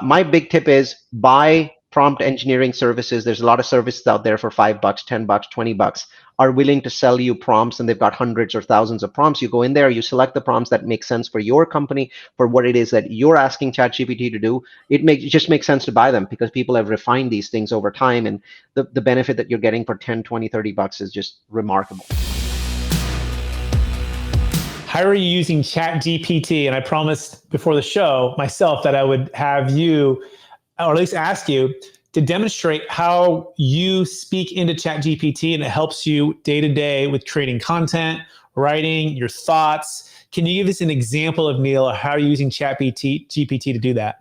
My big tip is buy prompt engineering services. There's a lot of services out there for $5, $10, $20 are willing to sell you prompts, and they've got hundreds or thousands of prompts. You go in there, you select the prompts that make sense for your company, for what it is that you're asking ChatGPT to do. It just makes sense to buy them because people have refined these things over time, and the benefit that you're getting for 10, 20, $30 is just remarkable. How are you using ChatGPT? And I promised before the show myself that I would have you, or at least ask you, to demonstrate how you speak into ChatGPT and it helps you day to day with creating content, writing, your thoughts. Can you give us an example of, Neal, how you're using ChatGPT to do that?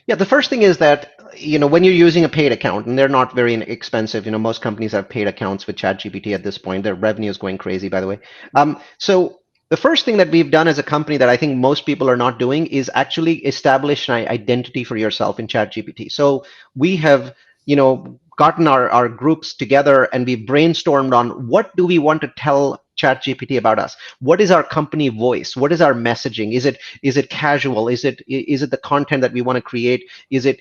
Yeah, the first thing is that, when you're using a paid account, and they're not very expensive, most companies have paid accounts with ChatGPT at this point. Their revenue is going crazy, by the way. So the first thing that we've done as a company that I think most people are not doing is actually establish an identity for yourself in ChatGPT. So we have, gotten our groups together and we brainstormed on what do we want to tell ChatGPT about us. What is our company voice? What is our messaging? Is it casual? Is it the content that we want to create? Is it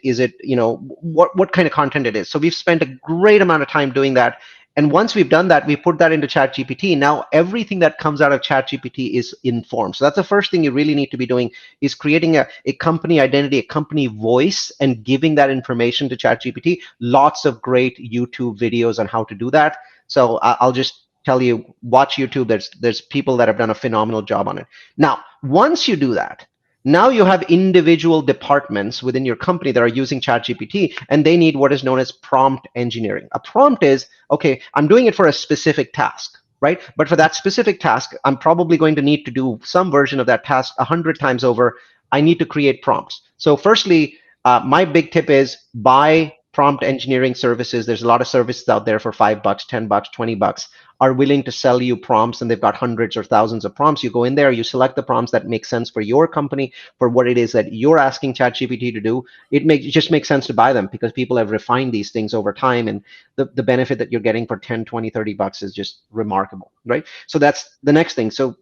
what kind of content it is? So we've spent a great amount of time doing that. And once we've done that, we put that into ChatGPT. Now everything that comes out of ChatGPT is informed. So that's the first thing you really need to be doing, is creating a company identity, a company voice, and giving that information to ChatGPT. Lots of great YouTube videos on how to do that. So I'll just tell you, watch YouTube. There's people that have done a phenomenal job on it. Now, once you do that, now you have individual departments within your company that are using ChatGPT, and they need what is known as prompt engineering. A prompt is, okay, I'm doing it for a specific task, right? But for that specific task, I'm probably going to need to do some version of that task 100 times over. I need to create prompts. So firstly, my big tip is buy prompt engineering services. There's a lot of services out there for $5, $10, $20 are willing to sell you prompts, and they've got hundreds or thousands of prompts. You go in there, you select the prompts that make sense for your company, for what it is that you're asking ChatGPT to do. It just makes sense to buy them because people have refined these things over time, and the benefit that you're getting for 10, 20, $30 is just remarkable, right? So that's the next thing. So,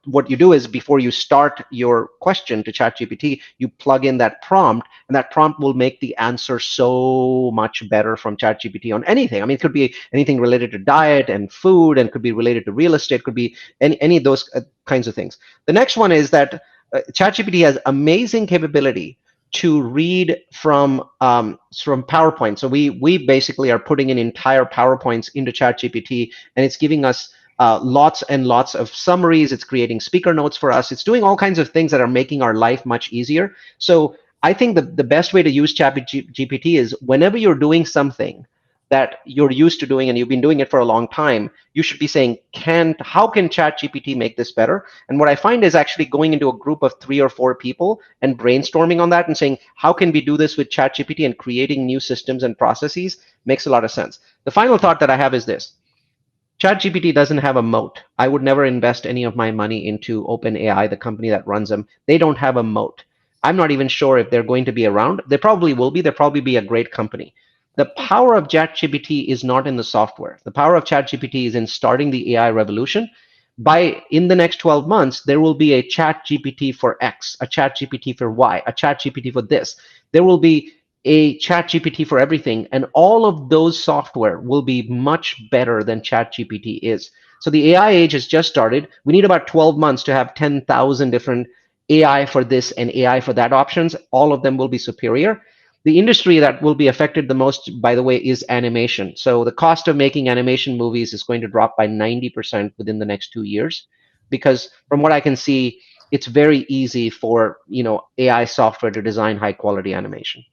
what you do is before you start your question to ChatGPT, you plug in that prompt, and that prompt will make the answer so much better from ChatGPT on anything. I mean, it could be anything related to diet and food, and could be related to real estate, could be any of those kinds of things. The next one is that ChatGPT has amazing capability to read from PowerPoint. So we basically are putting in entire PowerPoints into ChatGPT, and it's giving us lots and lots of summaries. It's creating speaker notes for us. It's doing all kinds of things that are making our life much easier. So I think the best way to use ChatGPT is whenever you're doing something that you're used to doing and you've been doing it for a long time, you should be saying, how can ChatGPT make this better? And what I find is actually going into a group of 3 or 4 people and brainstorming on that and saying, how can we do this with ChatGPT, and creating new systems and processes makes a lot of sense. The final thought that I have is this. ChatGPT doesn't have a moat. I would never invest any of my money into OpenAI, the company that runs them. They don't have a moat. I'm not even sure if they're going to be around. They probably will be. They'll probably be a great company. The power of ChatGPT is not in the software. The power of ChatGPT is in starting the AI revolution. In the next 12 months, there will be a ChatGPT for X, a ChatGPT for Y, a ChatGPT for this. There will be a ChatGPT for everything, and all of those software will be much better than ChatGPT is. So the AI age has just started. We need about 12 months to have 10,000 different AI for this and AI for that options. All of them will be superior. The industry that will be affected the most, by the way, is animation. So the cost of making animation movies is going to drop by 90% within the next 2 years, because from what I can see, it's very easy for AI software to design high quality animation.